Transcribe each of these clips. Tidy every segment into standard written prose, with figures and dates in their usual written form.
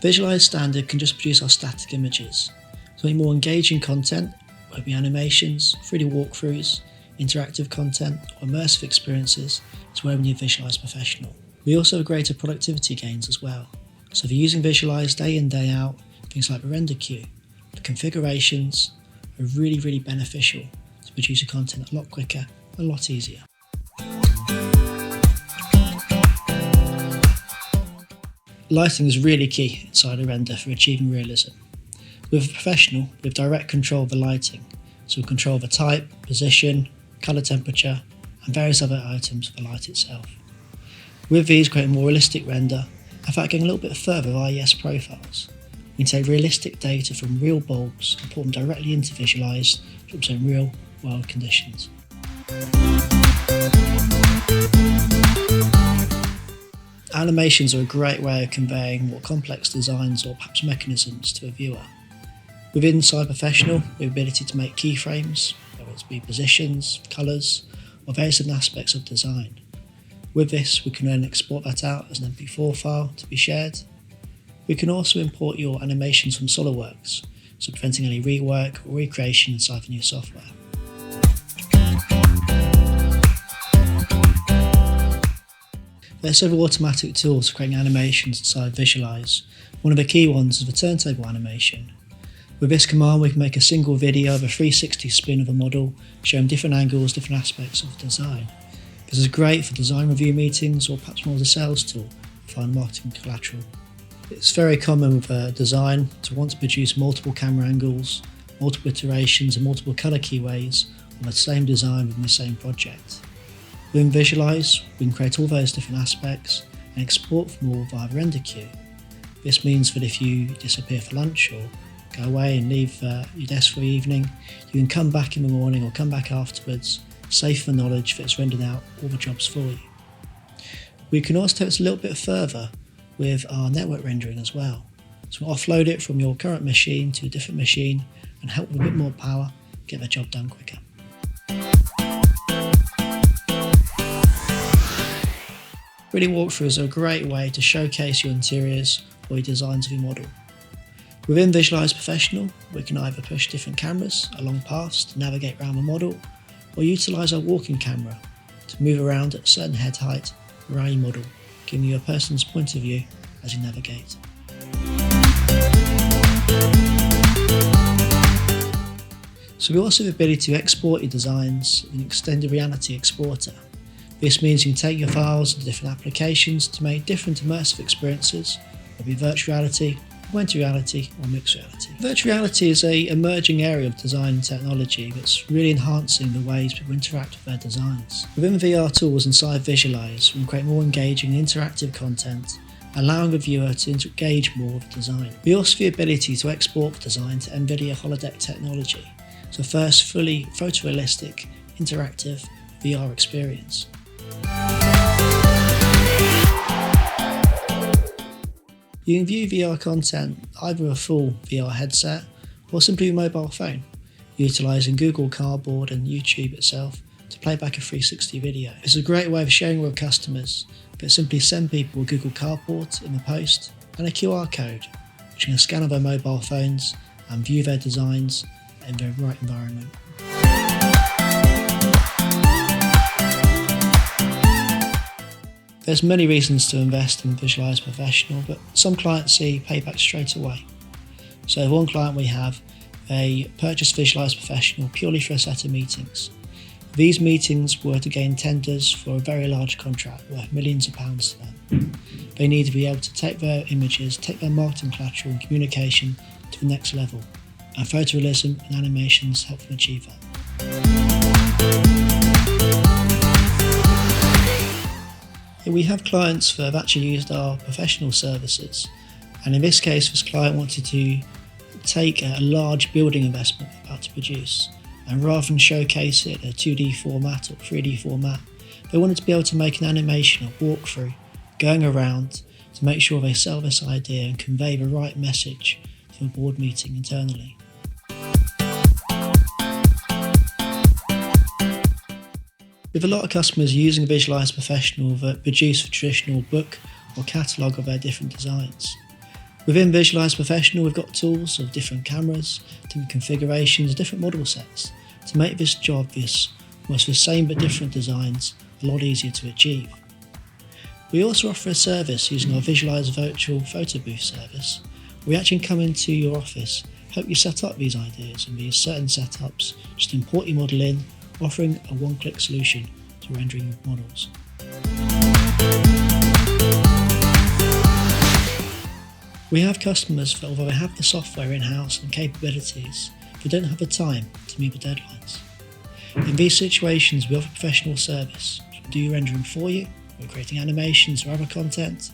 Visualise Standard can just produce our static images. So more engaging content, whether it be animations, 3D walkthroughs, interactive content, or immersive experiences, is where we need Visualise Professional. We also have greater productivity gains as well. So if you're using Visualise day in, day out, things like the render queue, the configurations are really beneficial to produce your content a lot quicker, a lot easier. Lighting is really key inside a render for achieving realism. With a Professional, we have direct control of the lighting, so we control the type, position, colour temperature, and various other items of the light itself. With these, create a more realistic render. In fact, going a little bit further with IES profiles, we can take realistic data from real bulbs and put them directly into Visualise to represent real world conditions. Animations are a great way of conveying more complex designs or perhaps mechanisms to a viewer. Within Professional, we have the ability to make keyframes, whether it be positions, colours, or various different aspects of design. With this, we can then export that out as an MP4 file to be shared. We can also import your animations from SOLIDWORKS, so preventing any rework or recreation inside the new software. There are several automatic tools for creating animations inside Visualise. One of the key ones is the Turntable Animation. With this command, we can make a single video of a 360 spin of a model, showing different angles, different aspects of the design. This is great for design review meetings or perhaps more as a sales tool to find marketing collateral. It's very common with a design to want to produce multiple camera angles, multiple iterations and multiple colour keyways on the same design within the same project. Within Visualise, we can create all those different aspects and export them all via the render queue. This means that if you disappear for lunch or go away and leave your desk for the evening, you can come back in the morning or come back afterwards, safe for knowledge that it's rendered out all the jobs for you. We can also take this a little bit further with our network rendering as well. So we'll offload it from your current machine to a different machine and help with a bit more power, get the job done quicker. 3D walkthroughs are a great way to showcase your interiors or your designs of your model. Within Visualise Professional, we can either push different cameras along paths to navigate around the model, or utilise our walking camera to move around at a certain head height around your model, giving you a person's point of view as you navigate. So we also have the ability to export your designs in an extended reality exporter. This means you can take your files into different applications to make different immersive experiences, whether it be virtual reality, augmented reality or mixed reality. Virtual reality is an emerging area of design and technology that's really enhancing the ways people interact with their designs. Within the VR tools inside Visualise, we can create more engaging and interactive content, allowing the viewer to engage more with the design. We also have the ability to export the design to NVIDIA holodeck technology, so first fully photorealistic, interactive VR experience. You can view VR content either with a full VR headset or simply with a mobile phone, utilising Google Cardboard and YouTube itself to play back a 360 video. It's a great way of sharing with customers, but simply send people a Google Cardboard in the post and a QR code, which can scan on their mobile phones and view their designs in the right environment. There's many reasons to invest in Visualise Professional, but some clients see payback straight away. So one client we have, they purchased Visualise Professional purely for a set of meetings. These meetings were to gain tenders for a very large contract worth millions of pounds to them. They need to be able to take their images, take their marketing collateral and communication to the next level, and photorealism and animations help them achieve that. We have clients that have actually used our professional services, and in this case this client wanted to take a large building investment they're about to produce, and rather than showcase it in a 2D format or 3D format, they wanted to be able to make an animation, a walkthrough, going around to make sure they sell this idea and convey the right message to a board meeting internally. With a lot of customers using Visualise Professional that produce a traditional book or catalogue of their different designs. Within Visualise Professional, we've got tools of different cameras, different configurations, different model sets to make this job, almost the same but different designs, a lot easier to achieve. We also offer a service using our Visualise virtual photobooth service. We actually come into your office, help you set up these ideas and these certain setups, just import your model in, offering a one-click solution to rendering your models. We have customers that, although they have the software in-house and capabilities, they don't have the time to meet the deadlines. In these situations, we offer professional service. We do your rendering for you, we're creating animations or other content,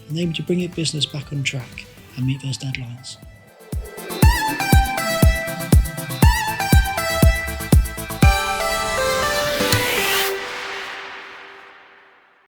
and aim to bring your business back on track and meet those deadlines.